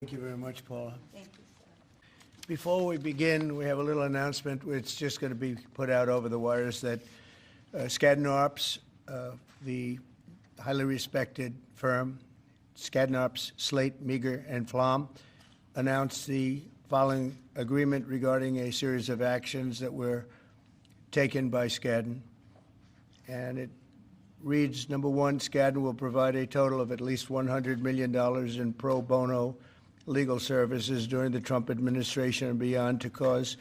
Thank you very much, Paula. Thank you, sir. Before we begin, we have a little announcement. It's just going to be put out over the wires that Skadden Arps, the highly respected firm, Skadden Arps, Slate, Meagher, and Flom, announced the following agreement regarding a series of actions that were taken by Skadden. And it reads, number one, Skadden will provide a total of at least $100 million in pro bono legal services during the Trump administration and beyond to cause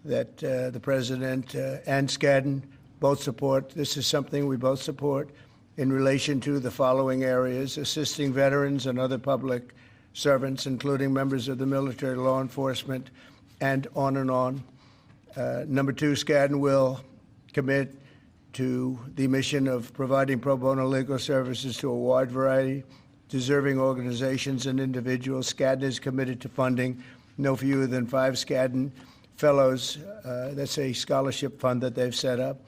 that the president and Skadden both support. This is something we both support in relation to the following areas: assisting veterans and other public servants, including members of the military, law enforcement, and on and on. Number two, Skadden will commit to the mission of providing pro bono legal services to a wide variety deserving organizations and individuals. Skadden is committed to funding no fewer than 5 Skadden Fellows. That's a scholarship fund that they've set up.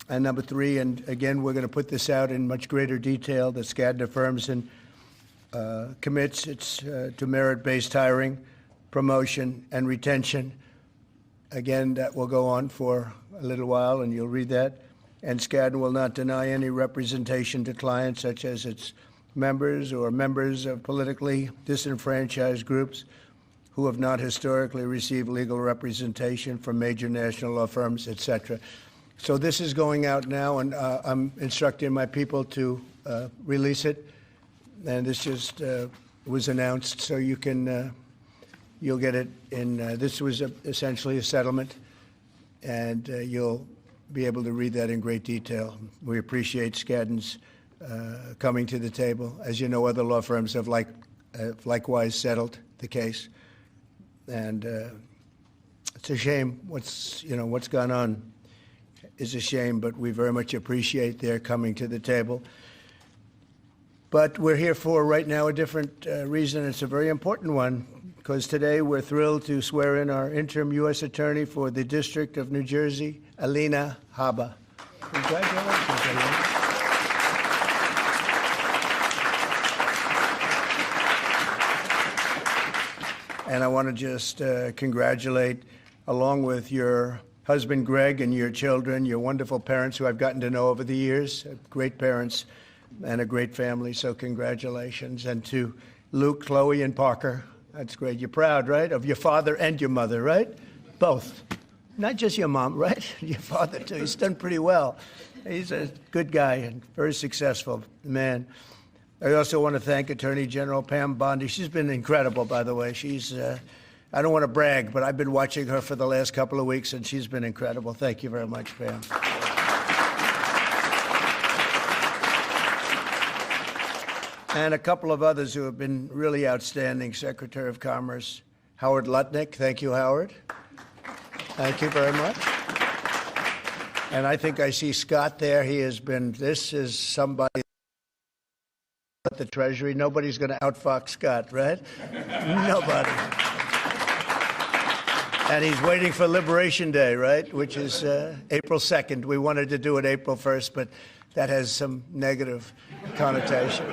And number three, and again, we're going to put this out in much greater detail, that Skadden affirms and commits to merit-based hiring, promotion, and retention. Again, that will go on for a little while, and you'll read that. And Skadden will not deny any representation to clients, such as its members or members of politically disenfranchised groups who have not historically received legal representation from major national law firms, etc. So this is going out now, and I'm instructing my people to release it. And this just was announced, so you can you'll get it in. This was essentially a settlement, and you'll be able to read that in great detail. We appreciate Skadden's coming to the table. As you know, other law firms have likewise settled the case, and it's a shame. What's gone on is a shame, but we very much appreciate their coming to the table. But we're here for right now a different reason. It's a very important one, because today we're thrilled to swear in our interim U.S. Attorney for the District of New Jersey, Alina Habba. Congratulations, Alina. And I want to just congratulate, along with your husband, Greg, and your children, your wonderful parents who I've gotten to know over the years, great parents and a great family, so congratulations. And to Luke, Chloe, and Parker, that's great. You're proud, right, of your father and your mother, right? Both. Not just your mom, right? Your father, too. He's done pretty well. He's a good guy and very successful man. I also want to thank Attorney General Pam Bondi. She's been incredible, by the way. She's, I don't want to brag, but I've been watching her for the last couple of weeks, and she's been incredible. Thank you very much, Pam. And a couple of others who have been really outstanding. Secretary of Commerce Howard Lutnick. Thank you, Howard. Thank you very much. And I think I see Scott there. He has been, this is somebody at the Treasury. Nobody's going to outfox Scott, right? Nobody. And he's waiting for Liberation Day, right, which is April 2nd. We wanted to do it April 1st, but that has some negative connotation.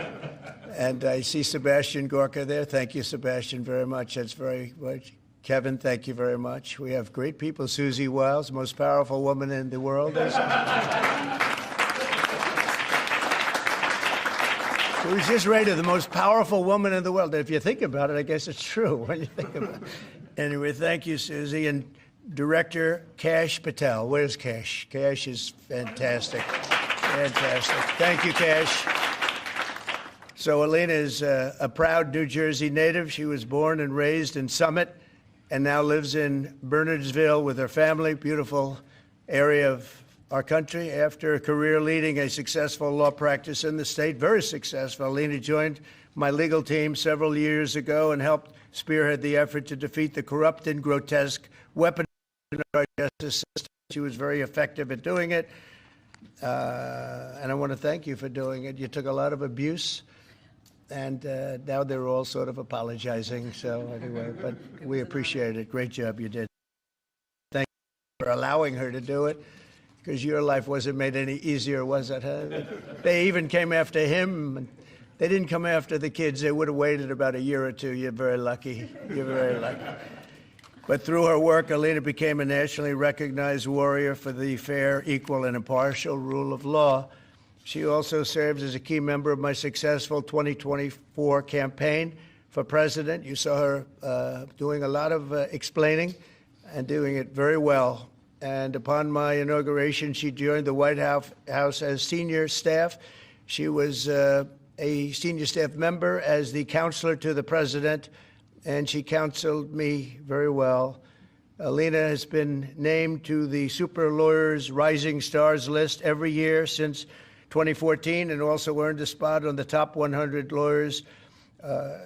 And I see Sebastian Gorka there. Thank you, Sebastian, very much. That's very much. Kevin, thank you very much. We have great people. Susie Wiles, most powerful woman in the world. She was just rated the most powerful woman in the world. If you think about it, I guess it's true when you think about it. Anyway, thank you, Susie. And Director Kash Patel. Where's Kash? Kash is fantastic. Fantastic. Thank you, Kash. So Alina is a proud New Jersey native. She was born and raised in Summit and now lives in Bernardsville with her family, beautiful area of our country. After a career leading a successful law practice in the state, very successful, Alina joined my legal team several years ago and helped spearhead the effort to defeat the corrupt and grotesque weaponization of our justice system. She was very effective at doing it, and I want to thank you for doing it. You took a lot of abuse, and now they're all sort of apologizing. So anyway, but we appreciate it. Great job you did. Thank you for allowing her to do it, because your life wasn't made any easier, was it? Huh? They even came after him. They didn't come after the kids. They would have waited about a year or two. You're very lucky. You're very lucky. But through her work, Alina became a nationally recognized warrior for the fair, equal, and impartial rule of law. She also served as a key member of my successful 2024 campaign for president. You saw her doing a lot of explaining and doing it very well. And upon my inauguration, she joined the White House as senior staff. She was a senior staff member as the counselor to the president, and she counseled me very well. Alina has been named to the Super Lawyers Rising Stars list every year since 2014, and also earned a spot on the top 100 lawyers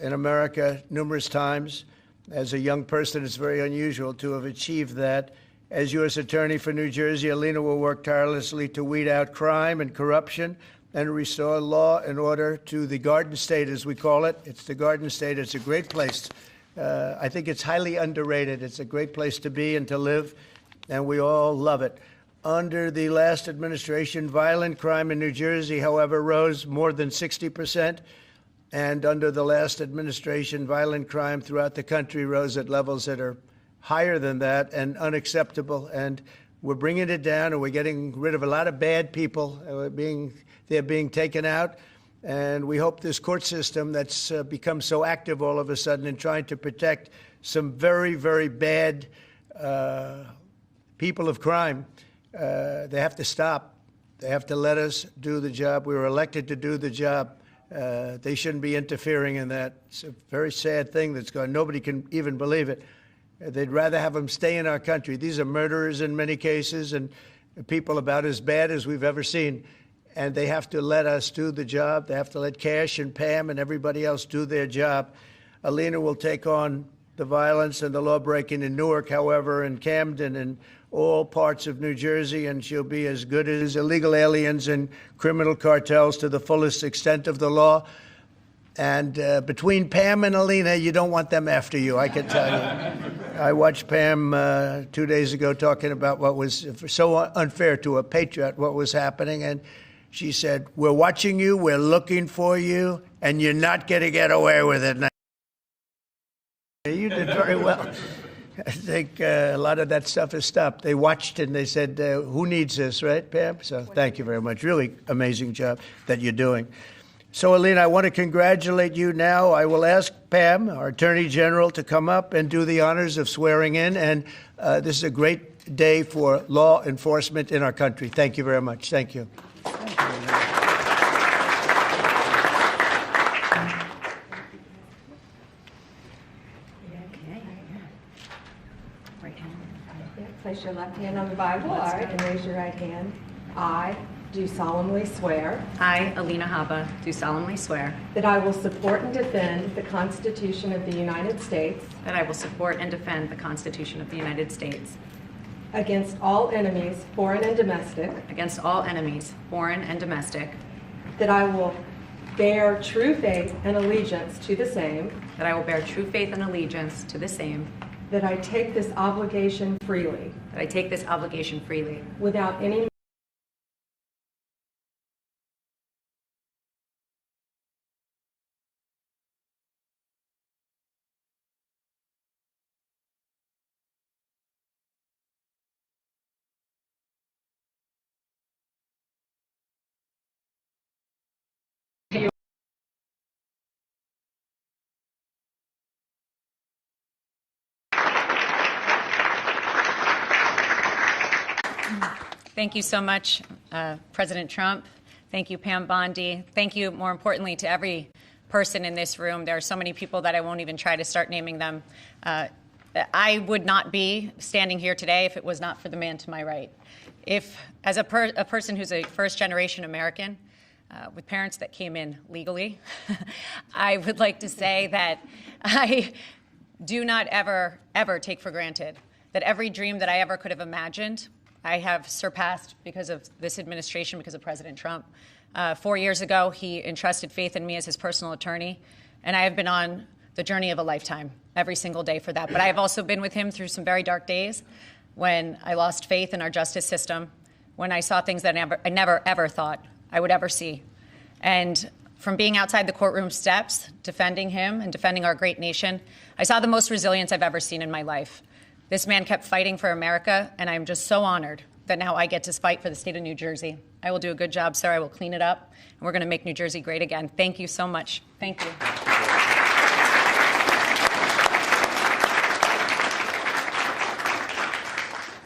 in America numerous times. As a young person, it's very unusual to have achieved that. As U.S. Attorney for New Jersey, Alina will work tirelessly to weed out crime and corruption and restore law and order to the Garden State, as we call it. It's the Garden State. It's a great place. I think it's highly underrated. It's a great place to be and to live, and we all love it. Under the last administration, violent crime in New Jersey, however, rose more than 60%. And under the last administration, violent crime throughout the country rose at levels that are higher than that and unacceptable. And we're bringing it down, and we're getting rid of a lot of bad people. They're being taken out. And we hope this court system that's become so active all of a sudden in trying to protect some very, very bad people of crime, they have to stop. They have to let us do the job. We were elected to do the job. They shouldn't be interfering in that. It's a very sad thing that's going on. Nobody can even believe it. They'd rather have them stay in our country. These are murderers in many cases and people about as bad as we've ever seen. And they have to let us do the job. They have to let Cash and Pam and everybody else do their job. Alina will take on the violence and the law-breaking in Newark, however, and Camden and all parts of New Jersey, and she'll be as good as illegal aliens and criminal cartels to the fullest extent of the law. And between Pam and Alina, you don't want them after you, I can tell you. I watched Pam 2 days ago talking about what was so unfair to a patriot, what was happening, and she said, "We're watching you, we're looking for you, and you're not going to get away with it." You did very well. I think a lot of that stuff has stopped. They watched and they said, who needs this, right, Pam? So thank you very much. Really amazing job that you're doing. So, Alina, I want to congratulate you now. I will ask Pam, our Attorney General, to come up and do the honors of swearing in. And this is a great day for law enforcement in our country. Thank you very much. Thank you. Thank you. Place your left hand on the Bible, all right, and raise your right hand. I do solemnly swear I, Alina Habba, do solemnly swear that I will support and defend the Constitution of the United States that I will support and defend the Constitution of the United States against all enemies, foreign and domestic, against all enemies, foreign and domestic, that I will bear true faith and allegiance to the same, that I will bear true faith and allegiance to the same, that I take this obligation freely, that I take this obligation freely, without any Thank you so much, President Trump. Thank you, Pam Bondi. Thank you, more importantly, to every person in this room. There are so many people that I won't even try to start naming them. I would not be standing here today if it was not for the man to my right. If, as a person who's a first-generation American with parents that came in legally, I would like to say that I do not ever, ever take for granted that every dream that I ever could have imagined I have surpassed because of this administration, because of President Trump. 4 years ago, he entrusted faith in me as his personal attorney, and I have been on the journey of a lifetime every single day for that. But I have also been with him through some very dark days when I lost faith in our justice system, when I saw things that I never, ever thought I would ever see. And From being outside the courtroom steps, defending him and defending our great nation, I saw the most resilience I've ever seen in my life. This man kept fighting for America, and I'm just so honored that now I get to fight for the state of New Jersey. I will do a good job, sir. I will clean it up, and we're going to make New Jersey great again. Thank you so much. Thank you.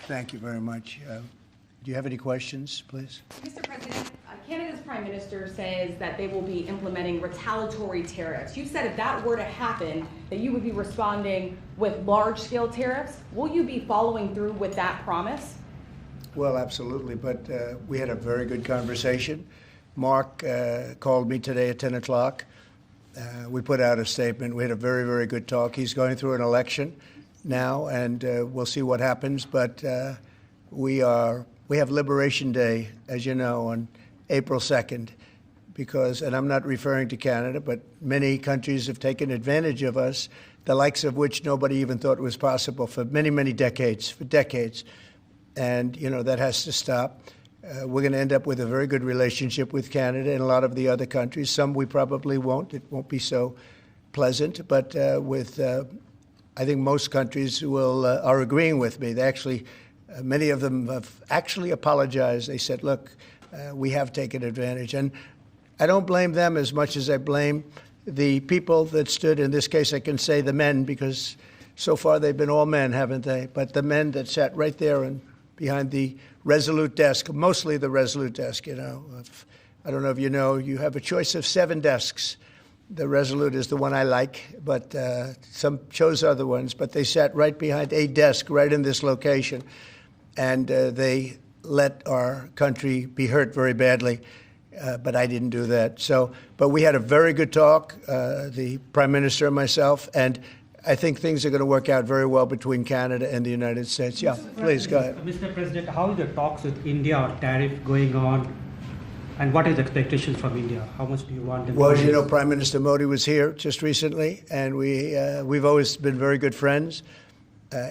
Thank you very much. Do you have any questions, please? Mr. President, Canada's Prime Minister says that they will be implementing retaliatory tariffs. You said if that were to happen, that you would be responding with large-scale tariffs. Will you be following through with that promise? Well, absolutely, but we had a very good conversation. Mark called me today at 10 o'clock. We put out a statement. We had a very, very good talk. He's going through an election now, and we'll see what happens, but we have Liberation Day, as you know, on April 2nd, because, and I'm not referring to Canada, but many countries have taken advantage of us, the likes of which nobody even thought was possible for many, many decades, And, you know, that has to stop. We're going to end up with a very good relationship with Canada and a lot of the other countries. Some we probably won't. It won't be so pleasant, but I think most countries are agreeing with me. They actually, many of them have actually apologized. They said, look, we have taken advantage. And I don't blame them as much as I blame the people that stood, in this case I can say the men, because so far they've been all men, haven't they? But the men that sat right there and behind the Resolute desk, mostly the Resolute desk, you know. I don't know if you know, you have a choice of 7 desks. The Resolute is the one I like, but some chose other ones. But they sat right behind a desk right in this location, and they let our country be hurt very badly, but I didn't do that. So, but we had a very good talk, the Prime Minister and myself, and I think things are going to work out very well between Canada and the United States. Yeah, please, go ahead. Mr. President, how is the talks with India on tariff going on, and what is the expectations from India? How much do you want them to Well, as you know, Prime Minister Modi was here just recently, and we've always been very good friends.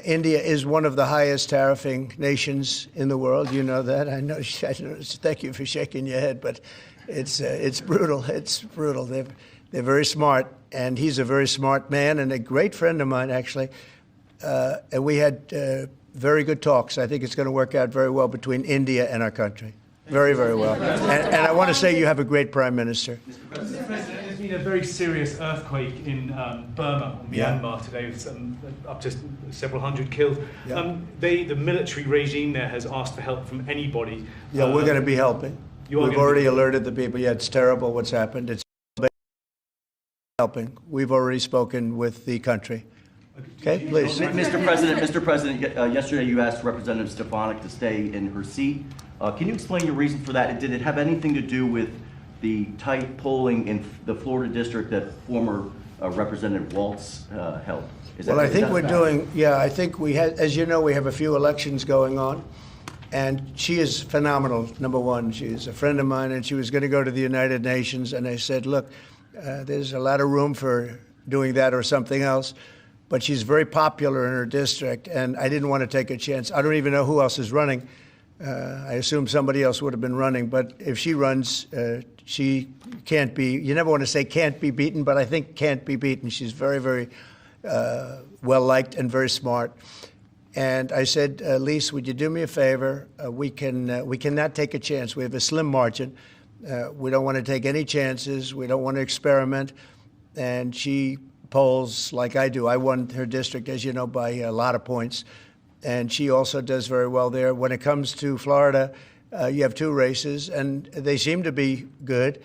India is one of the highest tariffing nations in the world. You know that. I know. Thank you for shaking your head, but it's brutal. It's brutal. They're very smart, and he's a very smart man and a great friend of mine, actually. And we had very good talks. I think it's going to work out very well between India and our country. Very, very well. And I want to say you have a great Prime Minister. Mr. President, there's been a very serious earthquake in Burma, Myanmar today, with up to several hundred killed. Yeah. The military regime there has asked for help from anybody. Yeah, we're going to be helping. We've already alerted the people. Yeah, it's terrible what's happened. It's helping. We've already spoken with the country. Okay, please. Mr. President, yesterday you asked Representative Stefanik to stay in her seat. Can you explain your reason for that? Did it have anything to do with the tight polling in the Florida district that former Representative Waltz held? Well, I think we're doing, yeah, I think we had, as you know, we have a few elections going on. And she is phenomenal, number one. She is a friend of mine, and she was going to go to the United Nations. And I said, look, there's a lot of room for doing that or something else. But she's very popular in her district, and I didn't want to take a chance. I don't even know who else is running. I assume somebody else would have been running. But if she runs, she can't be, you never want to say can't be beaten, but I think can't be beaten. She's very, very well-liked and very smart. And I said, Lise, would you do me a favor? We cannot take a chance. We have a slim margin. We don't want to take any chances. We don't want to experiment. And she polls like I do. I won her district, as you know, by a lot of points. And she also does very well there. When it comes to Florida, you have 2 races, and they seem to be good.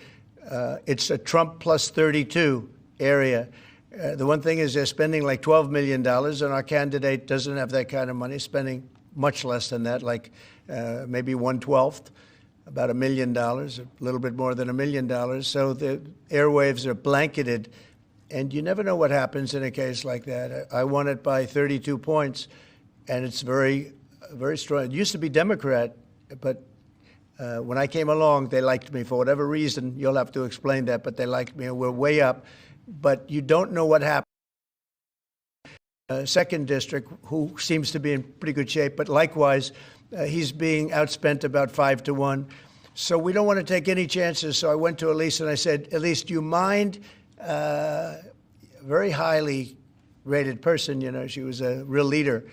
It's a Trump plus 32 area. The one thing is they're spending like $12 million, and our candidate doesn't have that kind of money, spending much less than that, like maybe 1/12, about $1 million, a little bit more than $1 million. So the airwaves are blanketed, and you never know what happens in a case like that. I won it by 32 points, and it's very, very strong. It used to be Democrat, but when I came along, they liked me for whatever reason. You'll have to explain that, but they liked me, and we're way up. But you don't know what happened. Second district, who seems to be in pretty good shape, but likewise, he's being outspent about 5-1. So we don't want to take any chances. So I went to Elise and I said, Elise, do you mind? Very highly rated person, you know, she was a real leader.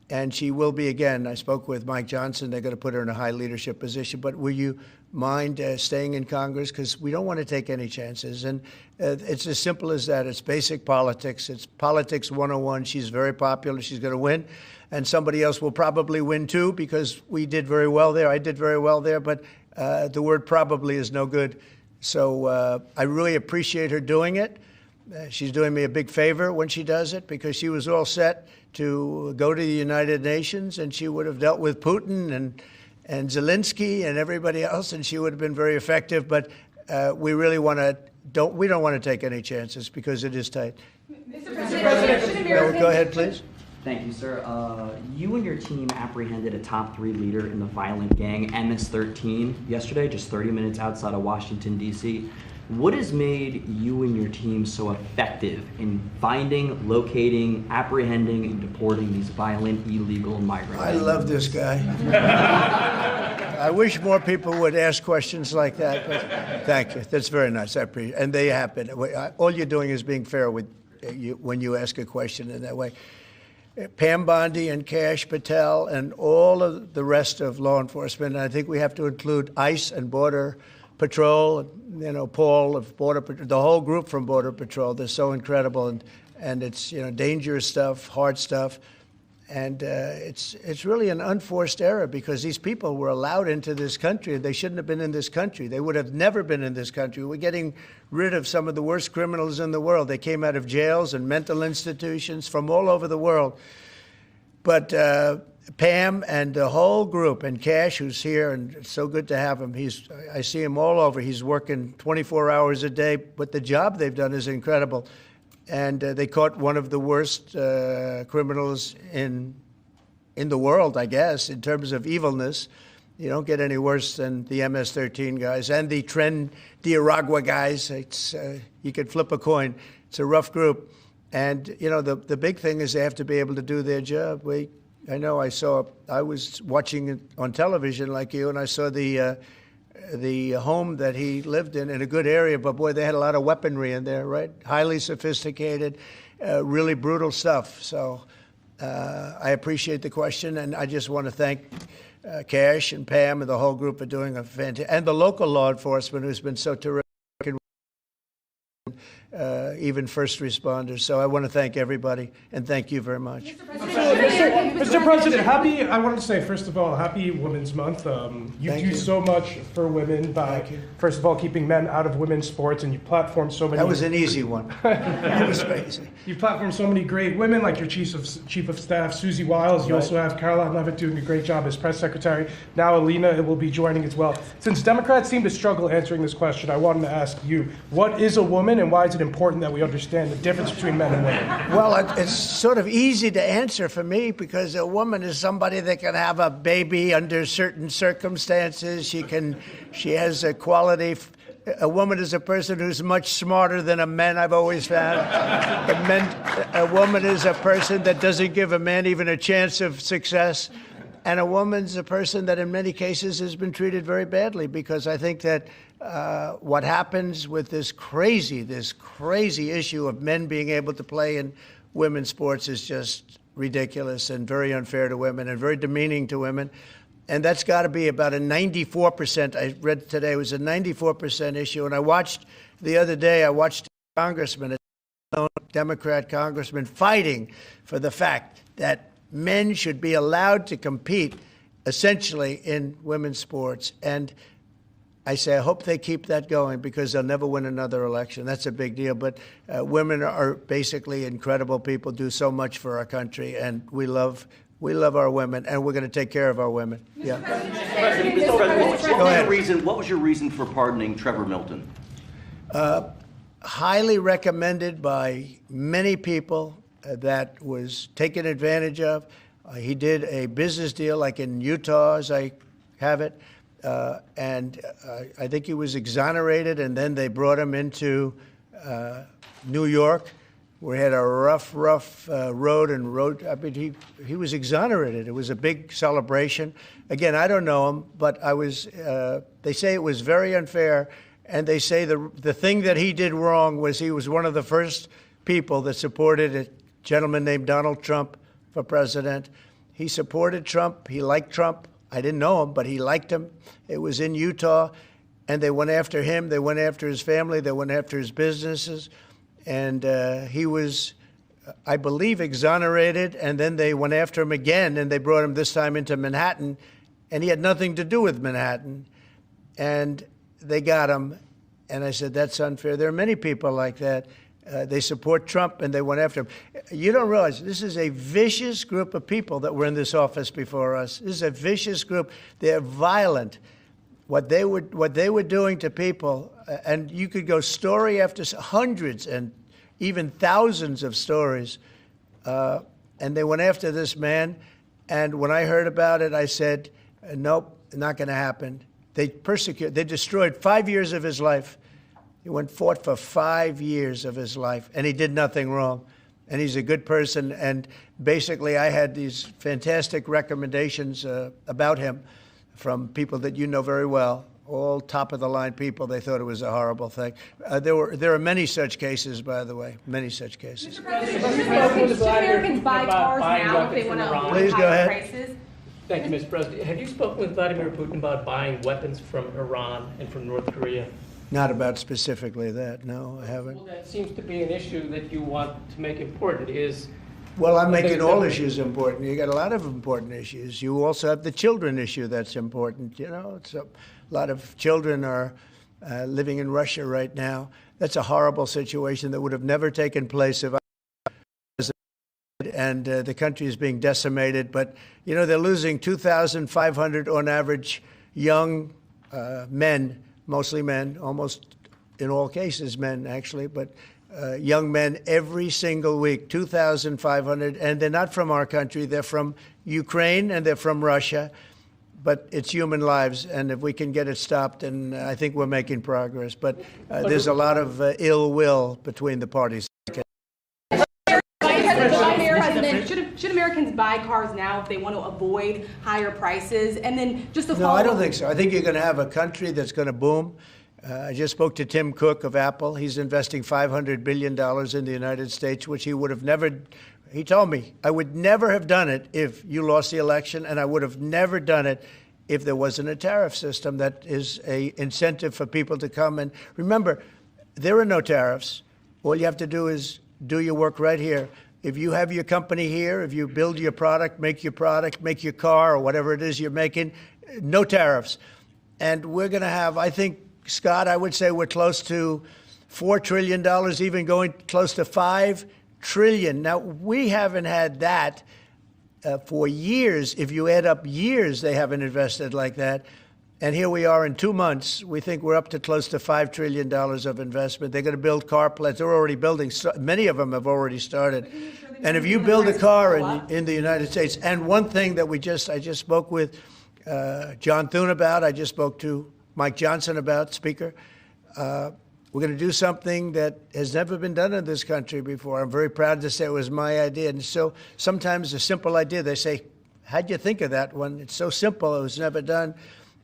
And she will be again. I spoke with Mike Johnson. They're going to put her in a high leadership position. But will you mind staying in Congress? Because we don't want to take any chances. And it's as simple as that. It's basic politics. It's politics 101. She's very popular. She's going to win. And somebody else will probably win, too, because we did very well there. I did very well there. But the word probably is no good. So I really appreciate her doing it. She's doing me a big favor when she does it, because she was all set to go to the United Nations, and she would have dealt with Putin and Zelensky and everybody else, and she would have been very effective. But we really don't want to take any chances because it is tight. Mr. President, Go ahead, please. Thank you, sir. You and your team apprehended a top 3 leader in the violent gang MS-13 yesterday, just 30 minutes outside of Washington, D.C. What has made you and your team so effective in finding, locating, apprehending, and deporting these violent, illegal migrants? I love this guy. I wish more people would ask questions like that. But thank you. That's very nice. I appreciate it. And they have been. All you're doing is being fair with you when you ask a question in that way. Pam Bondi and Kash Patel and all of the rest of law enforcement. And I think we have to include ICE and Border Patrol, you know, Paul of Border Patrol, the whole group from Border Patrol. They're so incredible, and it's, you know, dangerous stuff, hard stuff, and it's really an unforced error, because these people were allowed into this country and they shouldn't have been in this country. They would have never been in this country. We're getting rid of some of the worst criminals in the world. They came out of jails and mental institutions from all over the world. But Pam and the whole group, and Kash, who's here, and it's so good to have him. I see him all over. He's working 24 hours a day, but the job they've done is incredible. And they caught one of the worst criminals in the world, I guess, in terms of evilness. You don't get any worse than the MS-13 guys and the Tren de Aragua guys. It's you could flip a coin. It's a rough group. And, you know, the big thing is they have to be able to do their job. I know I was watching it on television like you, and I saw the home that he lived in a good area, but boy, they had a lot of weaponry in there, right? Highly sophisticated, really brutal stuff. So I appreciate the question, and I just want to thank Kash and Pam and the whole group for doing a fantastic, and the local law enforcement who's been so terrific. Even first responders. So I want to thank everybody, and thank you very much. Mr. President, I wanted to say, first of all, happy Women's Month. You do so much for women by, first of all, keeping men out of women's sports, and you platform so many. That was an easy one. That was crazy. You platform so many great women, like your Chief of Staff, Susie Wiles. You also have Caroline Levitt doing a great job as press secretary. Now Alina will be joining as well. Since Democrats seem to struggle answering this question, I wanted to ask you, what is a woman, and why is it important that we understand the difference between men and women? Well, it's sort of easy to answer for me, because a woman is somebody that can have a baby under certain circumstances. She has a quality. A woman is a person who's much smarter than a man, I've always found. A woman is a person that doesn't give a man even a chance of success. And a woman's a person that in many cases has been treated very badly, because I think that what happens with this crazy issue of men being able to play in women's sports is just ridiculous and very unfair to women and very demeaning to women. And that's got to be about a 94%. I read today it was a 94% issue. And I watched the other day, a congressman, a Democrat congressman, fighting for the fact that men should be allowed to compete essentially in women's sports. And I say, I hope they keep that going, because they'll never win another election. That's a big deal. But women are basically incredible people, do so much for our country, and we love our women, and we're going to take care of our women. Yeah. Mr. President, what was your reason for pardoning Trevor Milton? Highly recommended by many people, that was taken advantage of. He did a business deal like in Utah, as I have it. And I think he was exonerated, and then they brought him into New York, We had a rough road, I mean, he was exonerated. It was a big celebration. Again, I don't know him, but they say it was very unfair, and they say the thing that he did wrong was he was one of the first people that supported a gentleman named Donald Trump for president. He supported Trump. He liked Trump. I didn't know him, but he liked him. It was in Utah, and they went after him. They went after his family. They went after his businesses. And he was, I believe, exonerated, and then they went after him again, and they brought him this time into Manhattan, and he had nothing to do with Manhattan. And they got him, and I said, that's unfair. There are many people like that. They support Trump, and they went after him. You don't realize this is a vicious group of people that were in this office before us. This is a vicious group. They're violent. What they were doing to people, and you could go story after hundreds and even thousands of stories, and they went after this man. And when I heard about it, I said, nope, not going to happen. They destroyed 5 years of his life. He fought for 5 years of his life, and he did nothing wrong. And he's a good person. And basically, I had these fantastic recommendations about him from people that you know very well, all top-of-the-line people. They thought it was a horrible thing. There are many such cases, by the way, many such cases. Should Americans buy cars now if they want to avoid Please go higher ahead. prices? Thank you, Mr. President. Have you spoken with Vladimir Putin about buying weapons from Iran and from North Korea? Not about specifically that, no, I haven't. Well, that seems to be an issue that you want to make important, is... Well, I'm making all issues important. You got a lot of important issues. You also have the children issue that's important. You know, a lot of children are living in Russia right now. That's a horrible situation that would have never taken place if I was and the country is being decimated. But, you know, they're losing 2,500 on average young men, mostly men, almost in all cases men, actually, but young men every single week, 2,500, and they're not from our country. They're from Ukraine and they're from Russia, but it's human lives, and if we can get it stopped, and I think we're making progress. But there's a lot of ill will between the parties. Should Americans buy cars now if they want to avoid higher prices? And then just to follow No, I don't think so. I think you're going to have a country that's going to boom. I just spoke to Tim Cook of Apple. He's investing $500 billion in the United States, which he would have never, he told me, I would never have done it if you lost the election, and I would have never done it if there wasn't a tariff system that is an incentive for people to come. And remember, there are no tariffs. All you have to do is do your work right here. If you have your company here, if you build your product, make your car, or whatever it is you're making, no tariffs. And we're going to have, I think, Scott, I would say we're close to $4 trillion, even going close to $5 trillion. Now, we haven't had that for years. If you add up years, they haven't invested like that. And here we are in 2 months. We think we're up to close to $5 trillion of investment. They're going to build car plants. They're already building. Many of them have already started. And if you build a car in the United States, and one thing that I just spoke with John Thune about, I just spoke to Mike Johnson about, Speaker, we're going to do something that has never been done in this country before. I'm very proud to say it was my idea. And so sometimes a simple idea, they say, how'd you think of that one? It's so simple, it was never done.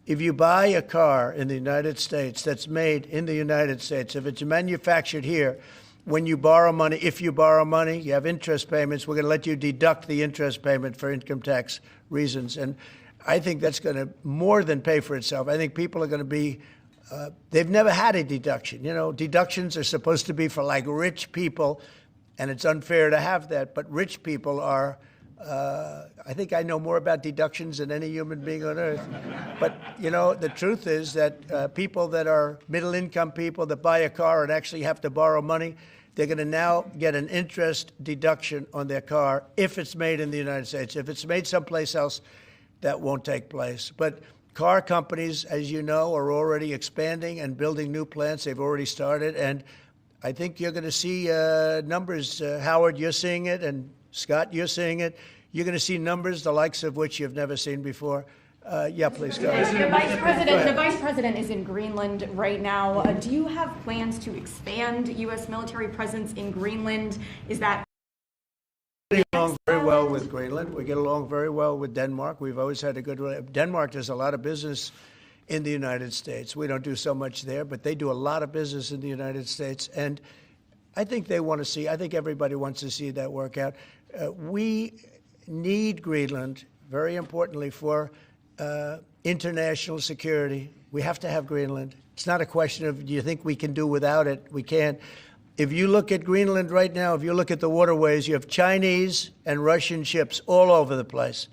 If you buy a car in the United States that's made in the United States, if it's manufactured here, when you borrow money, if you borrow money, you have interest payments, we're going to let you deduct the interest payment for income tax reasons. And I think that's going to more than pay for itself. I think people are going to be, they've never had a deduction. You know, deductions are supposed to be for like rich people, and it's unfair to have that. But rich people are, I think I know more about deductions than any human being on earth. But, you know, the truth is that people that are middle income people that buy a car and actually have to borrow money, they're going to now get an interest deduction on their car if it's made in the United States. If it's made someplace else, that won't take place. But car companies, as you know, are already expanding and building new plants. They've already started. And I think you're going to see numbers. Howard, you're seeing it. And Scott, you're seeing it. You're going to see numbers the likes of which you've never seen before. Yeah, please go The ahead. Vice President is in Greenland right now. Do you have plans to expand U.S. military presence in Greenland? Is that We get along very well with Greenland. We get along very well with Denmark. We've always had a good relationship. Denmark does a lot of business in the United States. We don't do so much there, but they do a lot of business in the United States. And I think they want to see, I think everybody wants to see that work out. We need Greenland, very importantly, for international security. We have to have Greenland. It's not a question of, do you think we can do without it? We can. If you look at Greenland right now, if you look at the waterways, you have Chinese and Russian ships all over the place.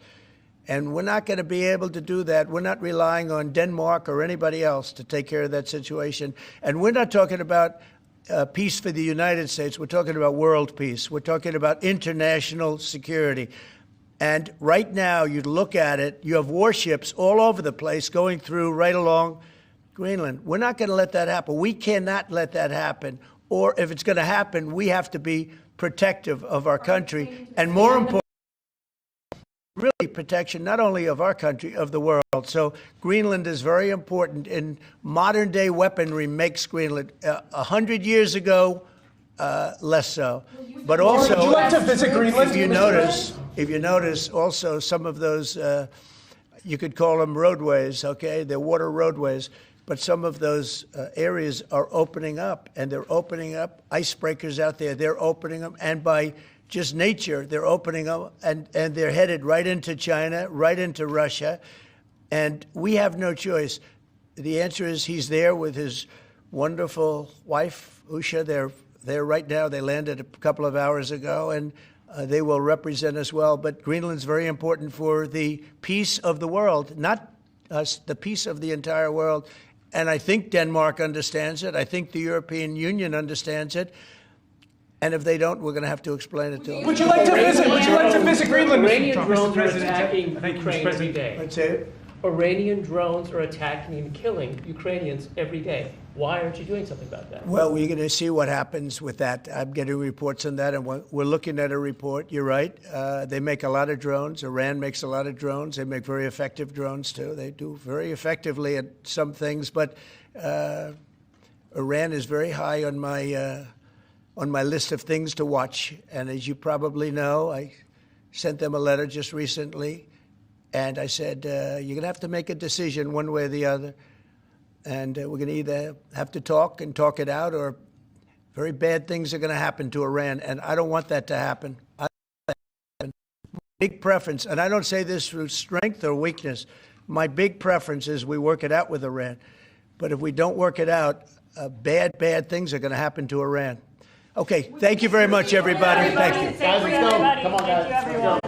And we're not going to be able to do that. We're not relying on Denmark or anybody else to take care of that situation. And we're not talking about peace for the United States. We're talking about world peace. We're talking about international security. And right now, you look at it, you have warships all over the place going through right along Greenland. We're not going to let that happen. We cannot let that happen. Or if it's going to happen, we have to be protective of our country. And more important, really protection not only of our country, of the world. So Greenland is very important, and modern day weaponry makes Greenland 100 years ago less so. But also, would you like to visit Greenland? if you notice, also some of those you could call them roadways. Okay, they're water roadways, but some of those areas are opening up, and they're opening up icebreakers out there. They're opening them, and by just nature, they're opening up, and they're headed right into China, right into Russia, and we have no choice. The answer is he's there with his wonderful wife, Usha. They're there right now. They landed a couple of hours ago, and they will represent us well. But Greenland's very important for the peace of the world, not us, the peace of the entire world. And I think Denmark understands it. I think the European Union understands it. And if they don't, we're going to have to explain it to them. Would you like to visit Greenland, Mr. Iranian Trump? drones are attacking Ukraine every day. Let's say it. Iranian drones are attacking and killing Ukrainians every day. Why aren't you doing something about that? Well, we're going to see what happens with that. I'm getting reports on that, and we're looking at a report. You're right. They make a lot of drones. Iran makes a lot of drones. They make very effective drones, too. They do very effectively at some things, but Iran is very high on my list of things to watch. And as you probably know, I sent them a letter just recently, and I said, you're going to have to make a decision one way or the other. And we're going to either have to talk and talk it out, or very bad things are going to happen to Iran. And I don't want that to happen. Big preference, and I don't say this through strength or weakness. My big preference is we work it out with Iran. But if we don't work it out, bad things are going to happen to Iran. Okay, thank you very much, everybody. Thank you. Guys, let's go. Come on, guys. Thank you, everyone.